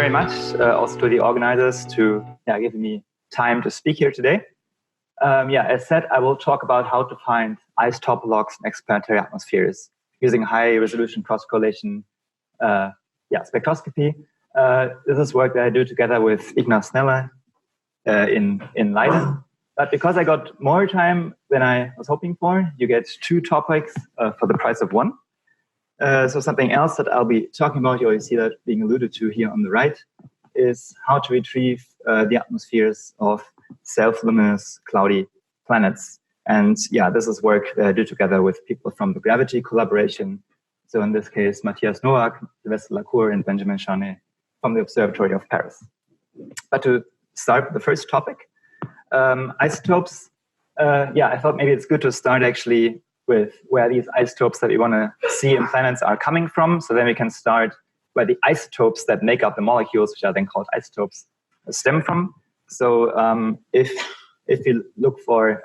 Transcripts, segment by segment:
very much also to the organizers to giving me time to speak here today. As said, I will talk about how to find isotope logs in exoplanetary atmospheres using high-resolution cross-correlation spectroscopy. This is work that I do together with Ignaz Sneller in Leiden. But because I got more time than I was hoping for, you get 2 topics for the price of 1. So something else that I'll be talking about, you already see that being alluded to here on the right, is how to retrieve the atmospheres of self-luminous cloudy planets. And this is work that I do together with people from the Gravity collaboration. So in this case, Matthias Nowak, Sylvestre Lacour, and Benjamin Charnet from the Observatory of Paris. But to start with the first topic, isotopes, I thought maybe it's good to start actually with where these isotopes that we want to see in planets are coming from. So then we can start where the isotopes that make up the molecules, which are then called isotopes, stem from. So if you look for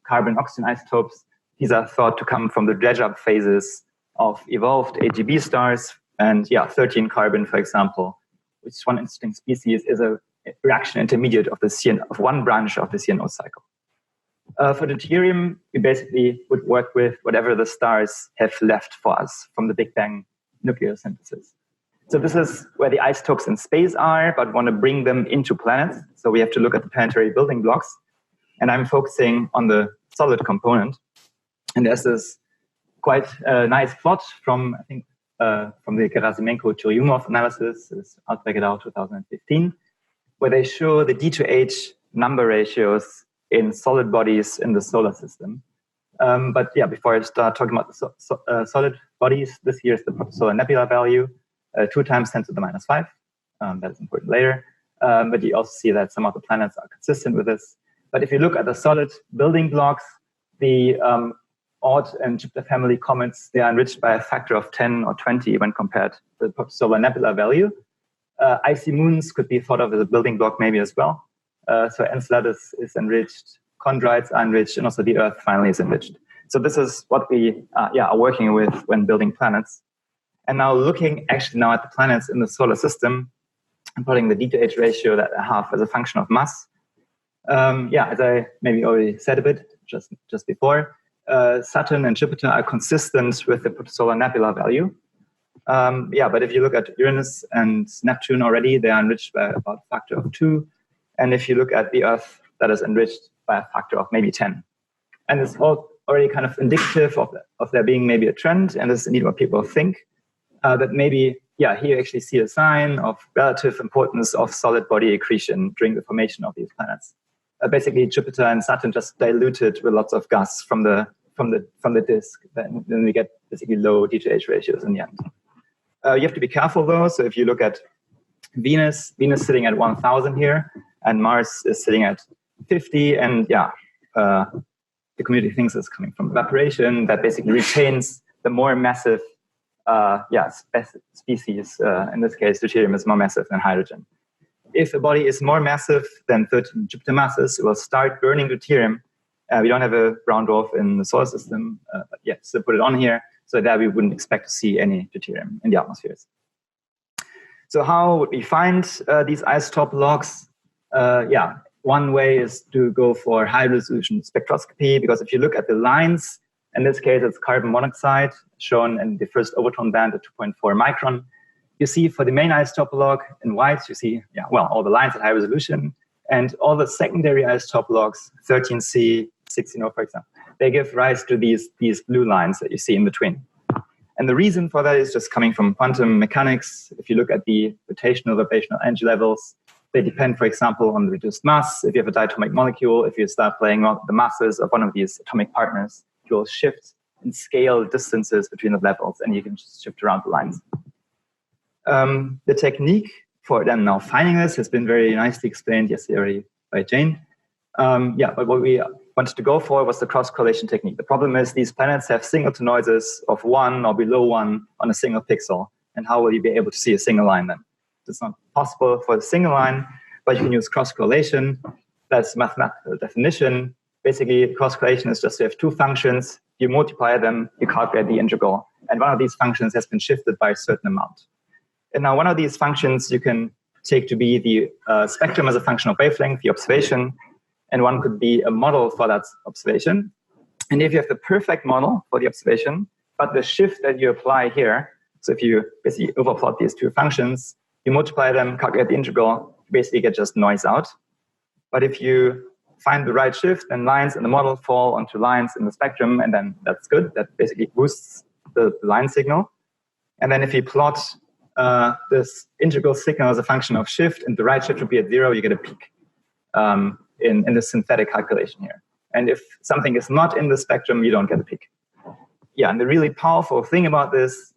carbon-oxygen isotopes, these are thought to come from the dredge-up phases of evolved AGB stars. And 13 carbon, for example, which is one interesting species, is a reaction intermediate of one branch of the CNO cycle. For deuterium, we basically would work with whatever the stars have left for us from the Big Bang nucleosynthesis. So this is where the isotopes in space are, but want to bring them into planets. So we have to look at the planetary building blocks. And I'm focusing on the solid component. And there's this quite nice plot from, I think, from the Gerasimenko-Churyumov analysis, is Outback et al. 2015, where they show the D to H number ratios in solid bodies in the solar system. Before I start talking about the solid bodies, this here is the protosolar nebula value, 2 times 10 to the minus 5. That is important later. But you also see that some of the planets are consistent with this. But if you look at the solid building blocks, the Oort and Jupiter family comets, they are enriched by a factor of 10 or 20 when compared to the protosolar nebula value. Icy moons could be thought of as a building block maybe as well. So Enceladus is enriched, chondrites are enriched, and also the Earth finally is enriched. So this is what we are working with when building planets. And now looking actually now at the planets in the solar system, and plotting the D to H ratio that I have as a function of mass. As I maybe already said a bit just before, Saturn and Jupiter are consistent with the protosolar nebula value. But if you look at Uranus and Neptune already, they are enriched by about a factor of 2. And if you look at the Earth, that is enriched by a factor of maybe 10. And it's all already kind of indicative of there being maybe a trend, and this is indeed what people think, that maybe, here you actually see a sign of relative importance of solid body accretion during the formation of these planets. Basically, Jupiter and Saturn just diluted with lots of gas from the disk. Then we get basically low D to H ratios in the end. You have to be careful though. So if you look at Venus sitting at 1,000 here, and Mars is sitting at 50, and the community thinks it's coming from evaporation that basically retains the more massive species. In this case, deuterium is more massive than hydrogen. If a body is more massive than 13 Jupiter masses, it will start burning deuterium. We don't have a brown dwarf in the solar system, so put it on here, so that we wouldn't expect to see any deuterium in the atmospheres. So how would we find these isotope logs? One way is to go for high-resolution spectroscopy, because if you look at the lines, in this case it's carbon monoxide, shown in the first overtone band at 2.4 micron. You see for the main isotope log in white, you see, all the lines at high resolution, and all the secondary isotope logs, 13C, 16O, for example, they give rise to these blue lines that you see in between. And the reason for that is just coming from quantum mechanics. If you look at the rotational, vibrational energy levels, they depend, for example, on the reduced mass. If you have a diatomic molecule, if you start playing around with the masses of one of these atomic partners, you will shift and scale distances between the levels, and you can just shift around the lines. The technique for them now finding this has been very nicely explained yesterday already by Jane. But what we wanted to go for was the cross-correlation technique. The problem is these planets have singleton noises of 1 or below 1 on a single pixel. And how will you be able to see a single line then? It's not possible for a single line, but you can use cross-correlation. That's mathematical definition. Basically, cross-correlation is just you have 2 functions, you multiply them, you calculate the integral. And one of these functions has been shifted by a certain amount. And now one of these functions you can take to be the spectrum as a function of wavelength, the observation, and one could be a model for that observation. And if you have the perfect model for the observation, but the shift that you apply here, so if you basically overplot these two functions, you multiply them, calculate the integral, you basically get just noise out. But if you find the right shift, then lines in the model fall onto lines in the spectrum, and then that's good. That basically boosts the line signal. And then if you plot this integral signal as a function of shift, and the right shift would be at 0, you get a peak in the synthetic calculation here. And if something is not in the spectrum, you don't get a peak. Yeah, and the really powerful thing about this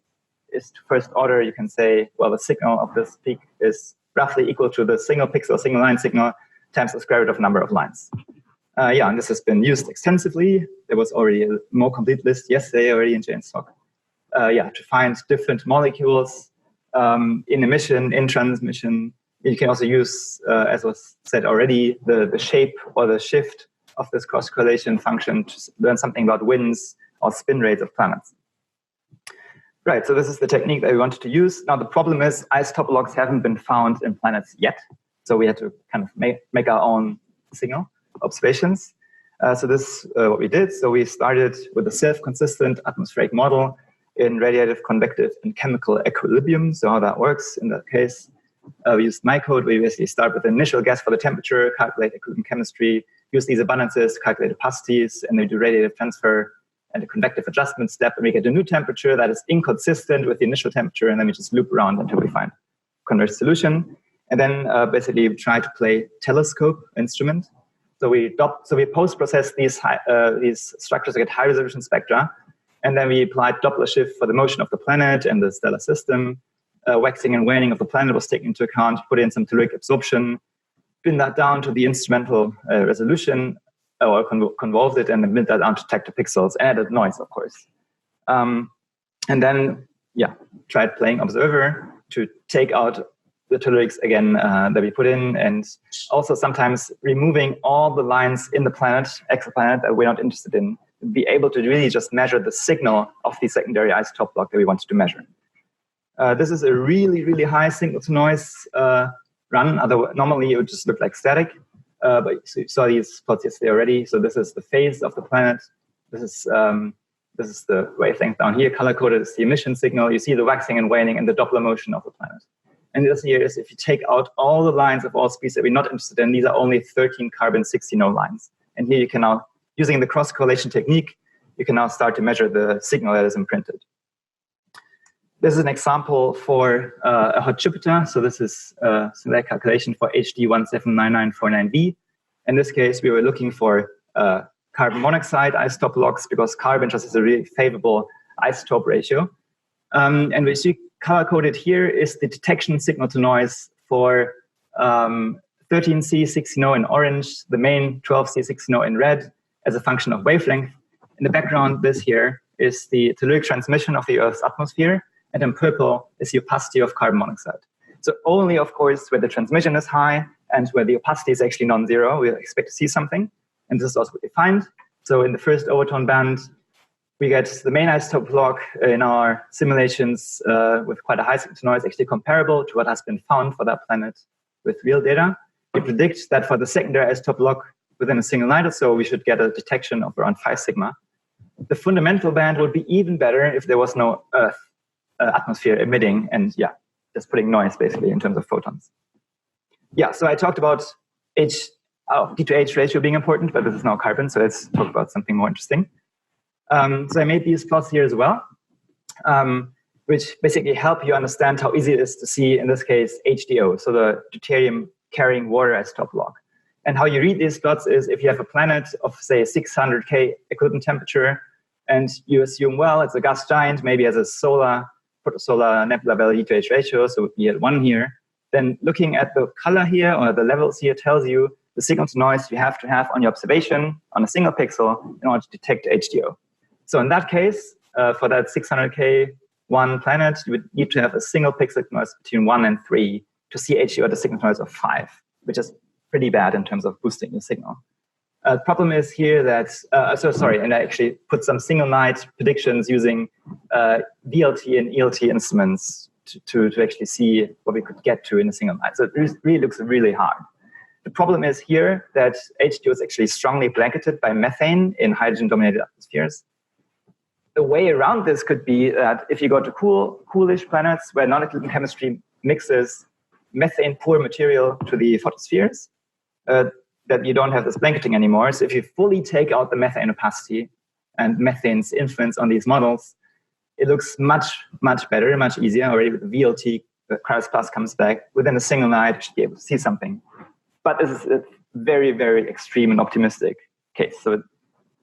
is to first order, you can say, well, the signal of this peak is roughly equal to the single pixel, single line signal times the square root of number of lines. Yeah, and this has been used extensively. There was already a more complete list yesterday already in Jane's talk. Yeah, to find different molecules in emission, in transmission. You can also use, as was said already, the shape or the shift of this cross-correlation function to learn something about winds or spin rates of planets. Right, so this is the technique that we wanted to use. Now the problem is isotope logs haven't been found in planets yet. So we had to kind of make our own signal observations. So this is what we did. So we started with a self-consistent atmospheric model in radiative, convective, and chemical equilibrium. So how that works in that case, we used my code. We basically start with the initial guess for the temperature, calculate equilibrium chemistry, use these abundances, calculate opacities, and then do radiative transfer and a convective adjustment step, and we get a new temperature that is inconsistent with the initial temperature, and then we just loop around until we find converged solution. And then basically try to play telescope instrument. So we post-process these structures to get high-resolution spectra, and then we applied Doppler shift for the motion of the planet and the stellar system. Waxing and waning of the planet was taken into account, put in some telluric absorption, pin that down to the instrumental resolution, or convolved it, and then bend that down to tectopixels, and added noise, of course. And then, yeah, tried playing observer to take out the tellurics again that we put in, and also sometimes removing all the lines in the planet, exoplanet, that we're not interested in, be able to really just measure the signal of the secondary isotope block that we wanted to measure. This is a really, really high signal-to-noise run. Normally, it would just look like static. But you saw these plots yesterday already. So this is the phase of the planet. This is the wavelength down here. Color-coded is the emission signal. You see the waxing and waning and the Doppler motion of the planet. And this here is if you take out all the lines of all species that we're not interested in, these are only 13 carbon 60 no lines. And here you can now, using the cross-correlation technique, you can now start to measure the signal that is imprinted. This is an example for a hot Jupiter. So this is a synthetic calculation for HD 179949b. In this case, we were looking for carbon monoxide isotope logs because carbon just has a really favorable isotope ratio. And we see color-coded here is the detection signal to noise for 13C60 in orange, the main 12C60 in red as a function of wavelength. In the background, this here is the telluric transmission of the Earth's atmosphere, and in purple is the opacity of carbon monoxide. So only, of course, where the transmission is high and where the opacity is actually non-zero, we expect to see something. And this is also what we find. So in the first overtone band, we get the main isotope log in our simulations with quite a high signal to noise, actually comparable to what has been found for that planet with real data. We predict that for the secondary isotope log within a single night or so, we should get a detection of around 5 sigma. The fundamental band would be even better if there was no Earth atmosphere emitting and, yeah, just putting noise basically in terms of photons. Yeah, so I talked about D to H ratio being important, but this is now carbon, so let's talk about something more interesting. So I made these plots here as well, which basically help you understand how easy it is to see, in this case, HDO, so the deuterium carrying water isotope log. And how you read these plots is if you have a planet of, say, 600 K equivalent temperature, and you assume, well, it's a gas giant, maybe has a protosolar nebula value to H ratio, so we had 1 here. Then looking at the color here, or the levels here, tells you the signal to noise you have to have on your observation on a single pixel in order to detect HDO. So in that case, for that 600K one planet, you would need to have a single pixel noise between 1 and 3 to see HDO at a signal noise of 5, which is pretty bad in terms of boosting the signal. The problem is here that, and I actually put some single night predictions using VLT and ELT instruments to actually see what we could get to in a single night. So it really looks really hard. The problem is here that H2O is actually strongly blanketed by methane in hydrogen-dominated atmospheres. The way around this could be that if you go to coolish planets where non-Euclidean chemistry mixes methane-poor material to the photospheres, that you don't have this blanketing anymore. So if you fully take out the methane opacity and methane's influence on these models, it looks much, much better, much easier. Already with the VLT, the Crowd's Plus comes back. Within a single night, you should be able to see something. But this is a very, very extreme and optimistic case. So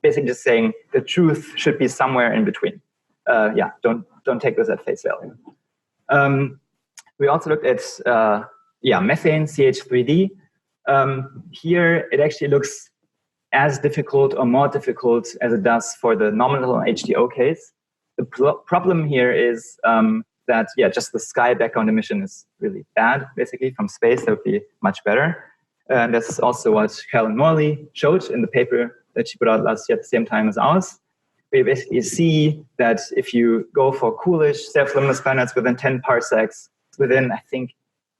basically just saying the truth should be somewhere in between. Don't take this at face value. We also looked at methane, CH3D. Here it actually looks as difficult or more difficult as it does for the nominal H2O case. The problem here is that just the sky background emission is really bad, basically, from space. That would be much better. And that's also what Carolyn Morley showed in the paper that she put out last year at the same time as ours. We basically see that if you go for coolish, self-luminous planets within 10 parsecs, within, I think,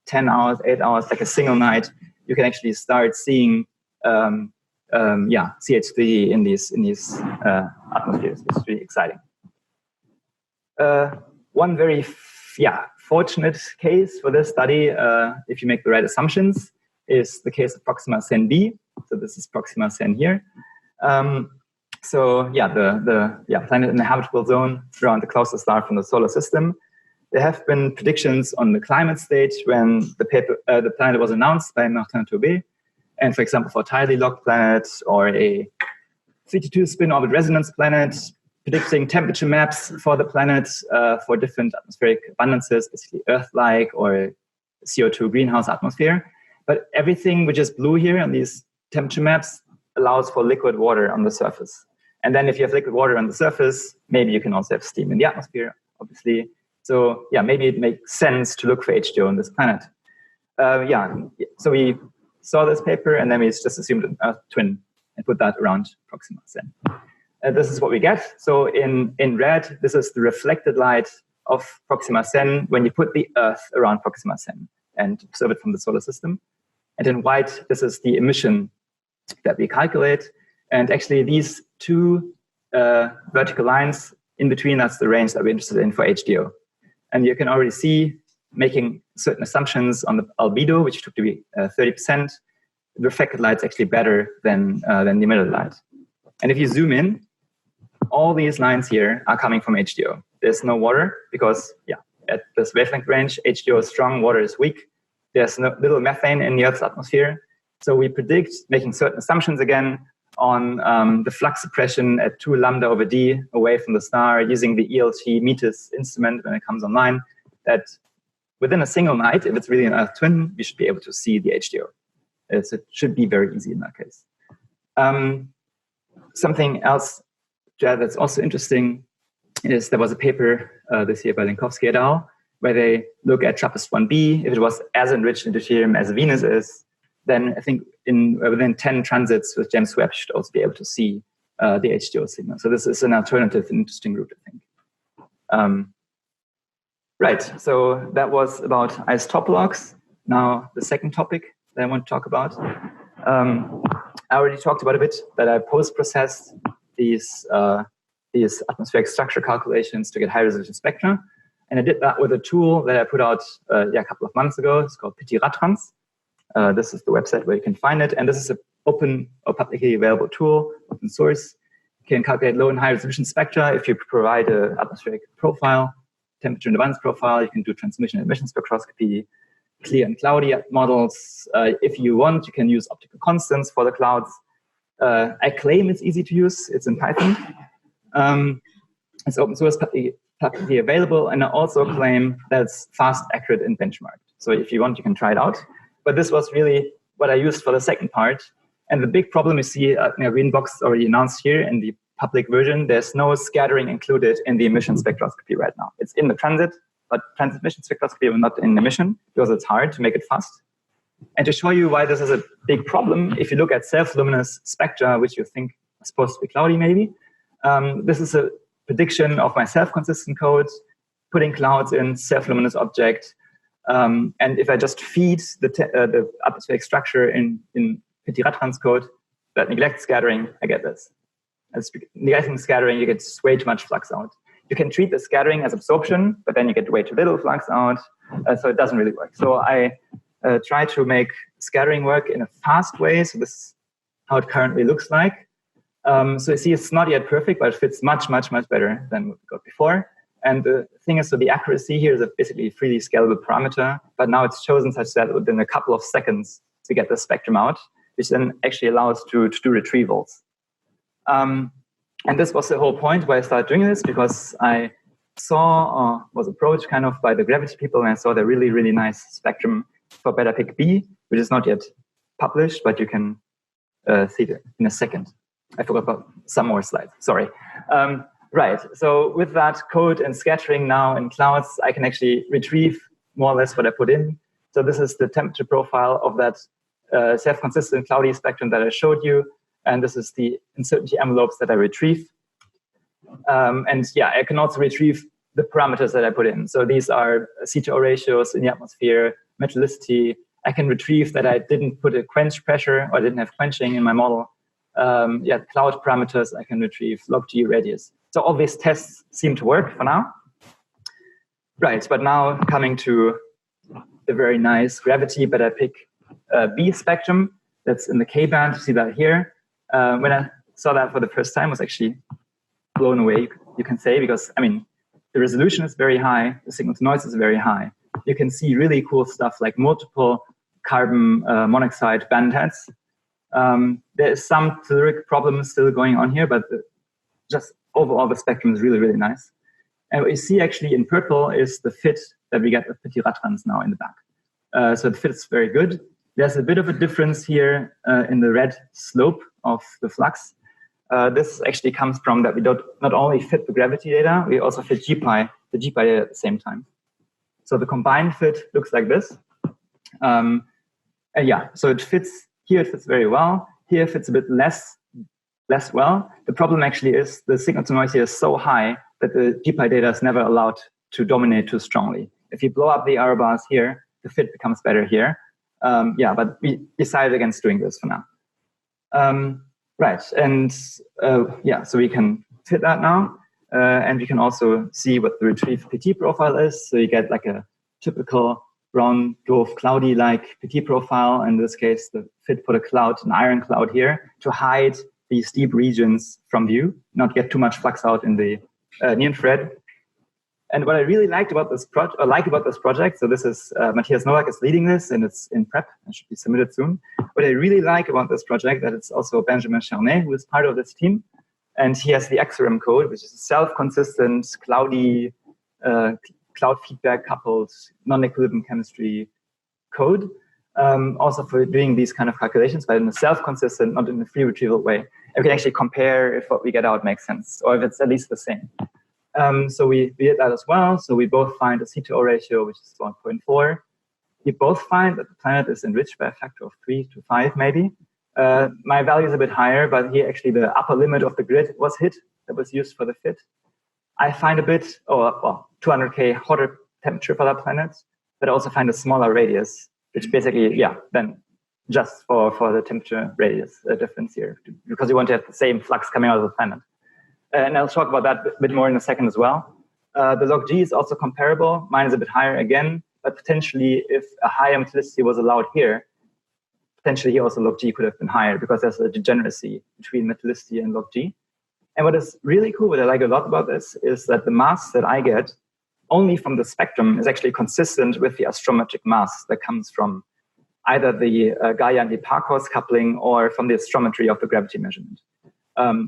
10 hours, 8 hours, like a single night, you can actually start seeing CH3 in these atmospheres, which is really exciting. One very fortunate case for this study, if you make the right assumptions, is the case of Proxima Cen b. So this is Proxima Cen here. The planet in the habitable zone around the closest star from the solar system. There have been predictions on the climate stage when the planet was announced by Martin Taubé. And for example, for a tidally locked planet or a 32 spin-orbit resonance planet, predicting temperature maps for the planet for different atmospheric abundances, basically Earth-like or CO2 greenhouse atmosphere. But everything which is blue here on these temperature maps allows for liquid water on the surface. And then if you have liquid water on the surface, maybe you can also have steam in the atmosphere, obviously. So maybe it makes sense to look for H2O on this planet. So we saw this paper and then we just assumed an Earth twin and put that around Proxima Cen. This is what we get. So in red, this is the reflected light of Proxima Cen when you put the Earth around Proxima Cen and observe it from the solar system. And in white, this is the emission that we calculate. And actually these two vertical lines in between, that's the range that we're interested in for HDO. And you can already see, making certain assumptions on the albedo, which took to be 30%, the reflected light's actually better than the emitted light. And if you zoom in, all these lines here are coming from HDO. There's no water because, at this wavelength range, HDO is strong, water is weak. There's little methane in the Earth's atmosphere. So we predict, making certain assumptions again, on the flux suppression at 2 lambda over d away from the star using the ELT METIS instrument when it comes online, that within a single night, if it's really an Earth twin, we should be able to see the HDO. So it should be very easy in that case. Something else that's also interesting is there was a paper this year by Linkowski et al., where they look at TRAPPIST-1b. If it was as enriched in deuterium as Venus is, then I think within 10 transits with James Webb, you should also be able to see the HDO signal. So this is an alternative and interesting route, I think. Right, so that was about isotope logs. Now, the second topic that I want to talk about. I already talked about a bit that I post-processed these atmospheric structure calculations to get high-resolution spectra. And I did that with a tool that I put out a couple of months ago. It's called PTRatrans. This is the website where you can find it. And this is an open or publicly available tool, open source. You can calculate low and high resolution spectra. If you provide an atmospheric profile, temperature and abundance profile, you can do transmission and emission spectroscopy, clear and cloudy models. If you want, you can use optical constants for the clouds. I claim it's easy to use. It's in Python. It's open source, publicly available. And I also claim that it's fast, accurate, and benchmarked. So if you want, you can try it out. But this was really what I used for the second part. And the big problem you see in a green box already announced here in the public version, there's no scattering included in the emission spectroscopy right now. It's in the transit, but transit emission spectroscopy will not in emission because it's hard to make it fast. And to show you why this is a big problem, if you look at self-luminous spectra, which you think are supposed to be cloudy maybe, this is a prediction of my self-consistent code. putting clouds in, self-luminous object. And if I just feed the atmospheric structure in Petit-Rattrans code that neglects scattering, I get this. As neglecting scattering, you get way too much flux out. You can treat the scattering as absorption, but then you get way too little flux out. So it doesn't really work. So I try to make scattering work in a fast way. So this is how it currently looks like. So you see, it's not yet perfect, but it fits much, much, much better than what we got before. And the thing is, so the accuracy here is basically a freely scalable parameter, but now it's chosen such that within a couple of seconds to get the spectrum out, which then actually allows to do retrievals. And this was the whole point why I started doing this, because I saw, was approached kind of by the gravity people, and I saw the really, really nice spectrum for beta pic B, which is not yet published, but you can see it in a second. I forgot about some more slides, sorry. Right, so with that code and scattering now in clouds, I can actually retrieve more or less what I put in. So this is the temperature profile of that self-consistent cloudy spectrum that I showed you. And this is the uncertainty envelopes that I retrieve. And yeah, I can also retrieve the parameters that I put in. So these are C/O ratios in the atmosphere, metallicity. I can retrieve that I didn't put a quench pressure or I didn't have quenching in my model. Yeah, cloud parameters I can retrieve, log G radius. So all these tests seem to work for now. Right, but now coming to the very nice gravity beta pic B spectrum that's in the K band. You see that here. When I saw that for the first time, I was actually blown away, you can say, because I mean, the resolution is very high, the signal to noise is very high. You can see really cool stuff like multiple carbon monoxide bandheads. There is some telluric problems still going on here, but just overall the spectrum is really, really nice. And what you see actually in purple is the fit that we get with Petit-Rattrans now in the back. So the fit is very good. There's a bit of a difference here in the red slope of the flux. This actually comes from that we don't not only fit the gravity data, we also fit the GPy data at the same time. So the combined fit looks like this. And yeah, so it fits here, it fits very well. Here it fits a bit less well. The problem actually is the signal to noise here is so high that the GPy data is never allowed to dominate too strongly. If you blow up the error bars here, the fit becomes better here. Yeah, but we decided against doing this for now. Right, and yeah, so we can fit that now. And we can also see what the retrieve PT profile is. So you get like a typical brown dwarf cloudy-like PT profile. In this case, the fit put a cloud, an iron cloud here, to hide these deep regions from view, not get too much flux out in the near-infrared. And what I really liked about this project, so this is Matthias Nowak is leading this, and it's in prep and should be submitted soon. What I really like about this project that it's also Benjamin Charnay who is part of this team, and he has the XRM code, which is a self-consistent, cloudy, cloud feedback coupled non-equilibrium chemistry code, also for doing these kind of calculations, but in a self-consistent, not in a free retrieval way. And we can actually compare if what we get out makes sense, or if it's at least the same. So we did that as well. So we both find a C/O ratio, which is 1.4. We both find that the planet is enriched by a factor of 3 to 5, maybe. My value is a bit higher, but here actually the upper limit of the grid was hit that was used for the fit. I find a bit, well, 200K hotter temperature for that planet, but I also find a smaller radius, which basically, yeah, then just for the temperature radius difference here, because you want to have the same flux coming out of the planet. And I'll talk about that a bit more in a second as well. The log G is also comparable. Mine is a bit higher again, but potentially if a higher metallicity was allowed here, potentially here also log G could have been higher because there's a degeneracy between metallicity and log G. And what is really cool, what I like a lot about this, is that the mass that I get only from the spectrum is actually consistent with the astrometric mass that comes from either the Gaia and Hipparcos coupling or from the astrometry of the gravity measurement.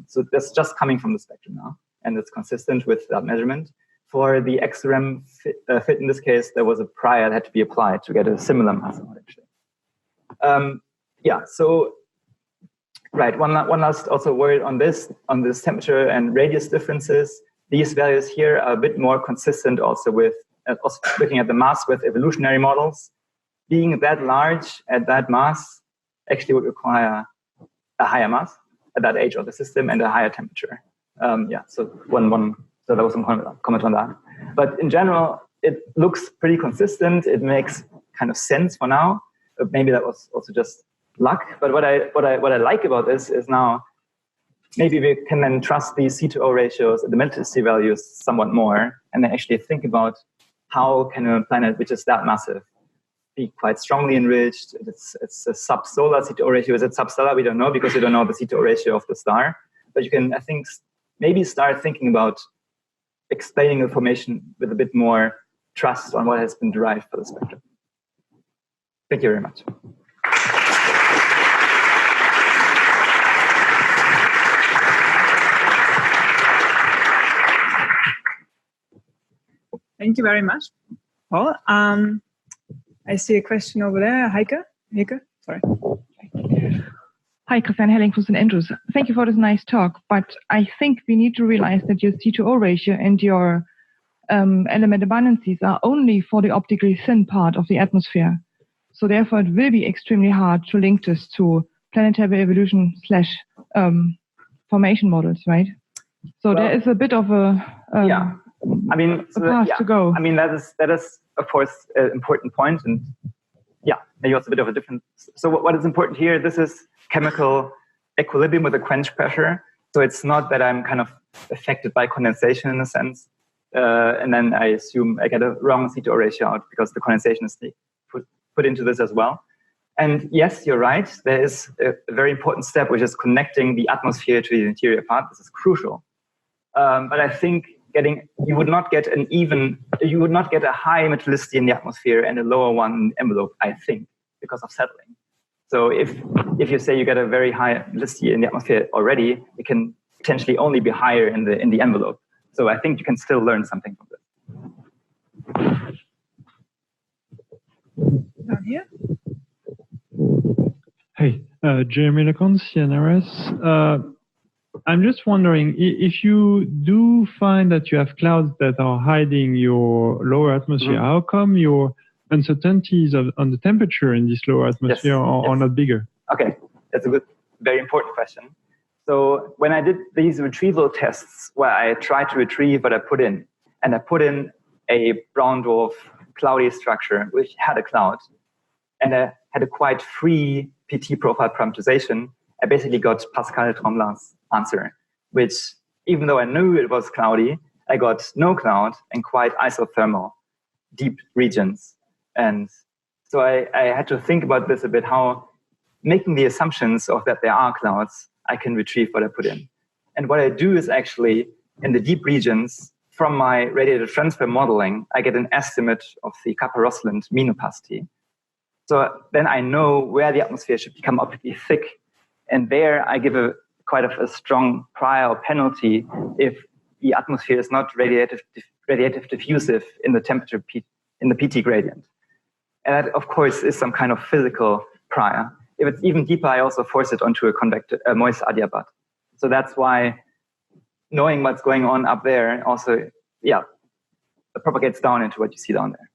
So that's just coming from the spectrum now, and it's consistent with that measurement. For the XRM fit in this case, there was a prior that had to be applied to get a similar mass out, actually. Yeah, so, right, one last also word on this temperature and radius differences. These values here are a bit more consistent also with also looking at the mass with evolutionary models. Being that large at that mass actually would require a higher mass at that age of the system and a higher temperature. Yeah, so so that was one comment on But in general, it looks pretty consistent. It makes kind of sense for now. Maybe that was also just luck. But what I like about this is now maybe we can then trust these C/O ratios and the metallicity values somewhat more, and then actually think about how can a planet which is that massive be quite strongly enriched. It's a subsolar C/O ratio. Is it substellar? We don't know because we don't know the C/O ratio of the star. But you can, I think, maybe start thinking about explaining the formation with a bit more trust on what has been derived for the spectrum. Thank you very much. Thank you very much, Paul. I see a question over there. Heike, sorry. Hi, Christian Helling from St. Andrews. Thank you for this nice talk, but I think we need to realize that your C/O ratio and your element abundances are only for the optically thin part of the atmosphere. So therefore, it will be extremely hard to link this to planetary evolution / formation models, right? So well, there is a bit of a I mean, a path to go. I mean, that is of course an important point, and yeah, maybe also a bit of a different. So what is important here? This is chemical equilibrium with a quench pressure. So it's not that I'm kind of affected by condensation in a sense, and then I assume I get a wrong C/O ratio out because the condensation is put into this as well. And yes, you're right. There is a very important step, which is connecting the atmosphere to the interior part. This is crucial. But I think you would not get a high metallicity in the atmosphere and a lower one in the envelope, I think, because of settling. So if you say you get a very high metallicity in the atmosphere already, it can potentially only be higher in the envelope. So I think you can still learn something from this. Down here. Hey, Jeremy Lecon, CNRS. I'm just wondering, if you do find that you have clouds that are hiding your lower atmosphere, how come your uncertainties on the temperature in this lower atmosphere are not bigger? Okay, that's a good, very important question. So when I did these retrieval tests where I tried to retrieve what I put in, and I put in a brown dwarf cloudy structure which had a cloud, and I had a quite free PT profile parameterization, I basically got Pascal-Tremblay's answer, which even though I knew it was cloudy, I got no cloud and quite isothermal, deep regions. And so I had to think about this a bit, how making the assumptions of that there are clouds, I can retrieve what I put in. And what I do is actually, in the deep regions, from my radiative transfer modeling, I get an estimate of the Kappa-Rosslund mean opacity. So then I know where the atmosphere should become optically thick. And there I give quite a strong prior or penalty if the atmosphere is not radiative diffusive in the temperature, in the PT gradient. And that, of course, is some kind of physical prior. If it's even deeper, I also force it onto a moist adiabat. So that's why knowing what's going on up there also, it propagates down into what you see down there.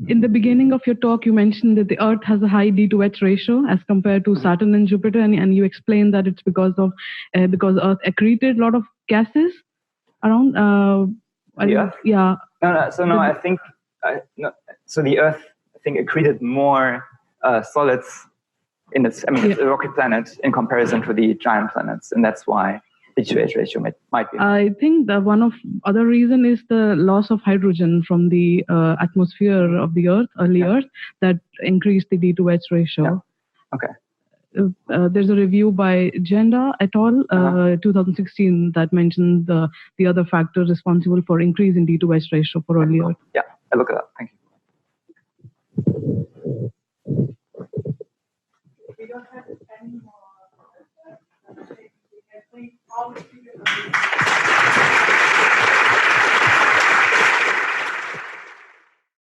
In the beginning of your talk, you mentioned that the Earth has a high D/H ratio as compared to Saturn and Jupiter, and you explained that it's because Earth accreted a lot of gases around. The Earth? Yeah. No, I think so. The Earth, I think, accreted more solids in its. I mean, it's a rocky planet in comparison to the giant planets, and that's why the D/H ratio might be. I think the one of other reason is the loss of hydrogen from the atmosphere of the Earth, Earth, that increased the D/H ratio. Yeah. Okay. There's a review by Genda et al. 2016 that mentioned the other factor responsible for increase in D/H ratio for early Earth. Yeah, I look it up. Thank you. We don't have